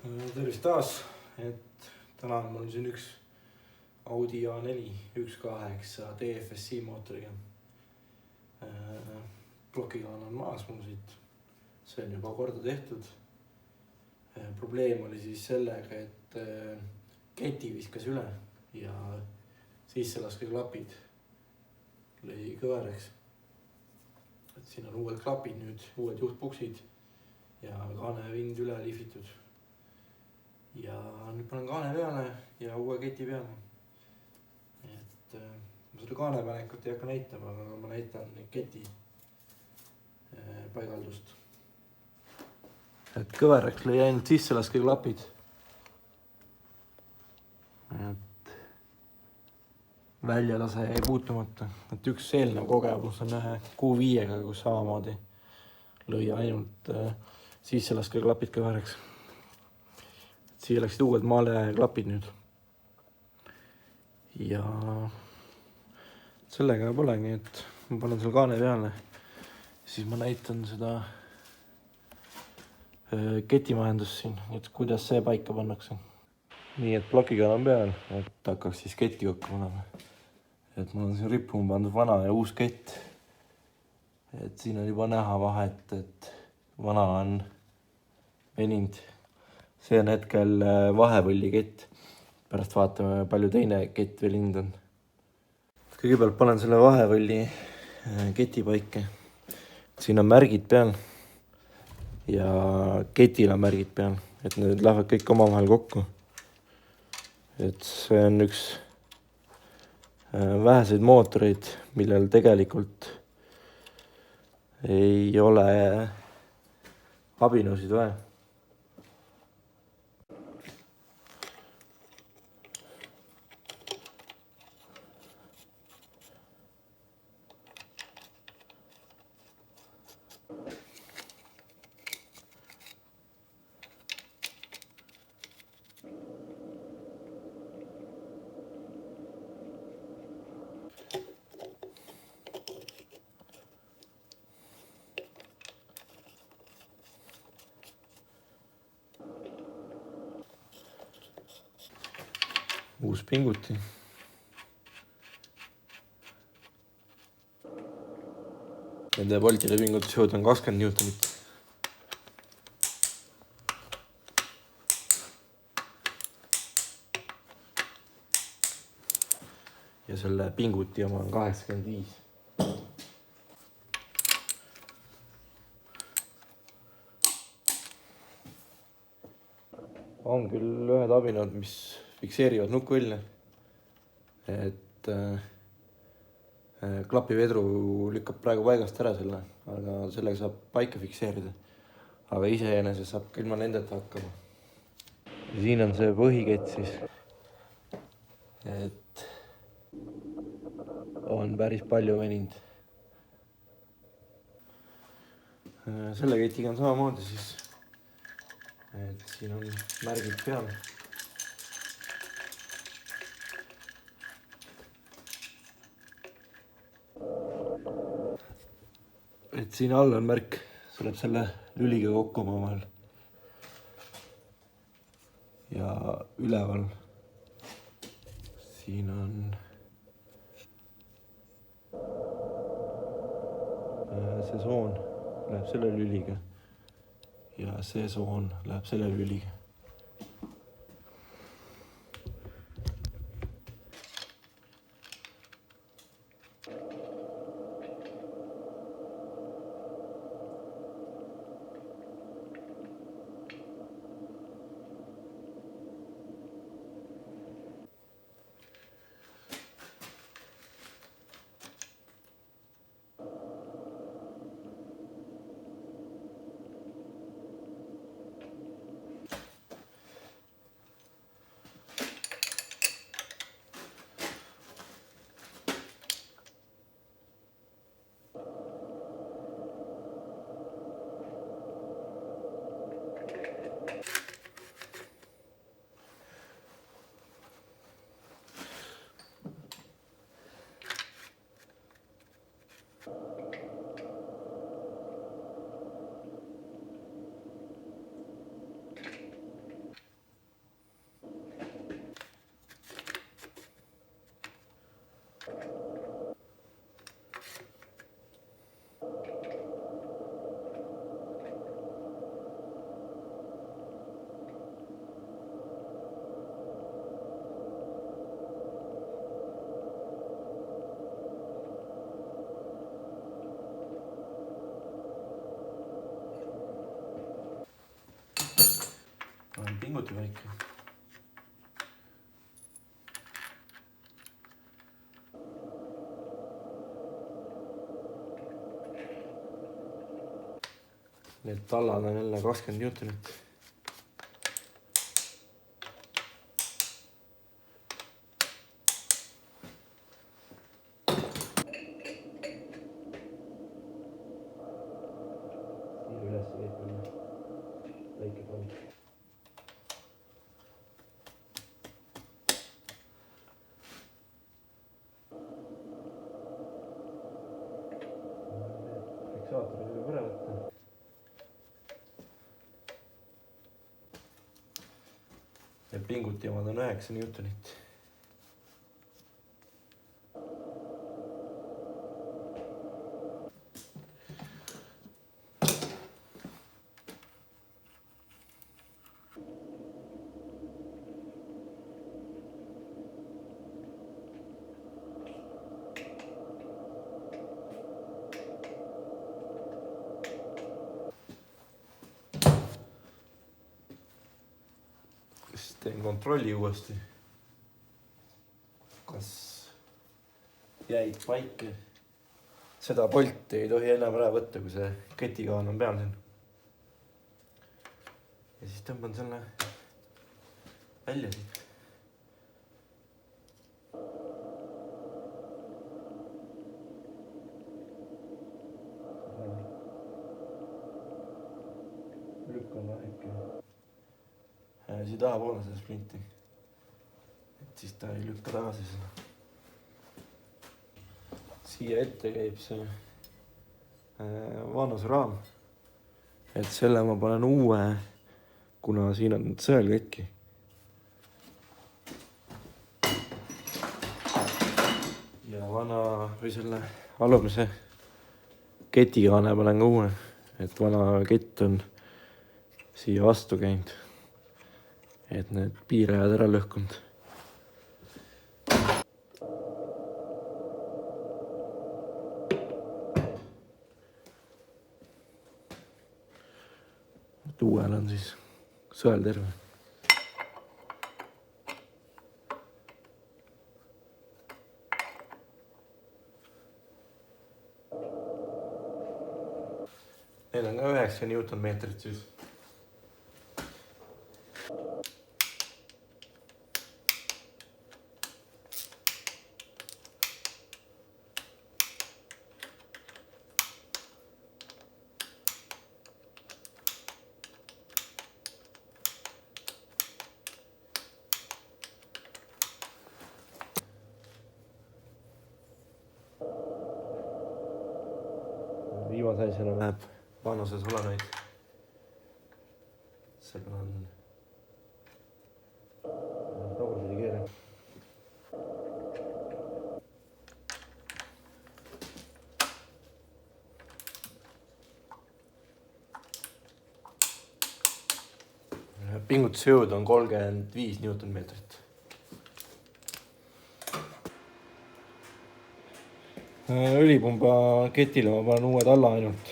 Tervist taas, et täna on mul siin üks Audi A4 1.8 DFSI mootoriga. Plokikaan on maas mul siit, see on juba korda tehtud. Probleem oli siis sellega, et keti viskas üle ja sisselaske-klapid lõi kõveraks. Et siin on uued klapid nüüd, uued juhtpuksid ja kaanevind üle lihvitud. Ja nüüd panen kaane peale ja uue keti peale. Et ma seda kaanepanekut ei hakka näitama, aga ma näitan keti paigaldust. Et kõveraks lõi ainult sisselaske klapid. Et väljalase jäi puutumata. Et üks eelnev kogemus on ühe Q5-ga, kus samamoodi lõi ainult sisselaske klapid kõveraks. Siia läksid uued maale klapid nüüd. Ja sellega polegi, et ma panen selle kaane peale. Siis ma näitan seda ketimahendust siin, et kuidas see paika pannakse. Nii, et plokikaan on peal, et hakkaks siis ketti kokku panema. Et mul on siin rippuma pandud vana ja uus kett. Et siin on juba näha vahet, et vana on veninud. See on hetkel vahevõlli kett. Pärast vaatame, palju teine kett veel hind on. Kõigepealt panen selle vahevõlli keti paika. Siin on märgid peal ja ketil on märgid peal, et need lähevad kõik omavahel kokku. Et see on üks väheseid mootoreid, millel tegelikult ei ole abinõusid vaja. Uus pinguti. Nende voltide pingutusjõud on 20 newtonit. Ja selle pinguti oma on 85. On küll ühed abinõud, mis fikseerivad nukuvõlja, et klapivedru lükkab praegu paigast ära selle, aga sellega saab paika fikseerida. Aga iseenesest saab ka ilma nendeta hakkama. Ja siin on see põhikett siis, et on päris palju veninud. Selle ketiga on samamoodi siis, et siin on märgid peal. Et siin all on märk, see läheb selle lüliga kokku omavahel. Ja üleval siin on see soon läheb selle lüliga ja see soon läheb selle lüliga. pingutipaika. Need tallad on jälle 20 Newtonit. Siir üles käib küll väike pall. Fiksaatori võib ära võtta. Need pinguti omad on 9 Newtonit. Teen kontrolli uuesti, kas jäid paika. Seda polti ei tohi enam ära võtta, kui see ketikaan on peal siin. Ja siis tõmban selle välja siit. Lükkan väheke siia tahapoole seda splinti, et siis ta ei lükka tagasi seda. Siia ette käib see vanusraam, et selle ma panen uue, kuna siin on sõel katki. Ja vana või selle alumise ketikaane panen ka uue, et vana kett on siia vastu käinud. Et need piirajad ära lõhkunud. Uuel on siis sõel terve. Neil on ka 9 Newtonmeetrit siis. Viimase asjana läheb vanuse solenoid. Seal on tagurpidi keere. Pingutusjõud on 35 Newtonmeetrit. Õlipumba ketile ma panen uue talla ainult.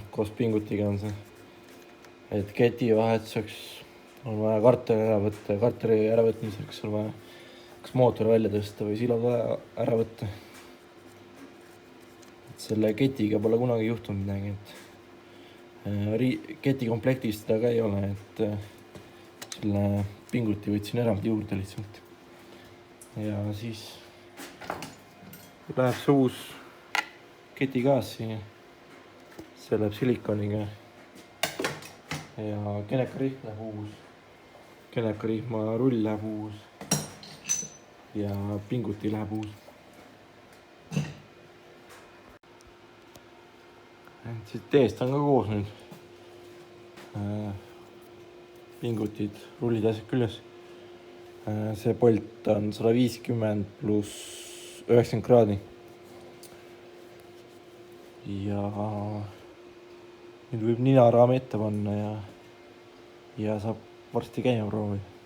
Koos pingutiga on see. Et keti vahetuseks on vaja kartuli ära võtta. Kartuli äravõtmiseks on vaja kas mootor välja tõsta või silad ära võtta. Et selle ketiga pole kunagi juhtunud midagi. Keti komplektis seda ka ei ole. Et selle pinguti võtsin eraldi juurde lihtsalt. Ja siis läheb see uus ketigaas siia. See läheb silikoniga. Ja kenekarihm läheb uus. Kenekarihma rull läheb uus. Ja pinguti läheb uus. Siit teest on ka koos nüüd. Pingutid, rullid asjad küljes. See polt on 150 pluss 90 kraadi. Ja nüüd võib ninaraami ette panna ja saab varsti käima proovida.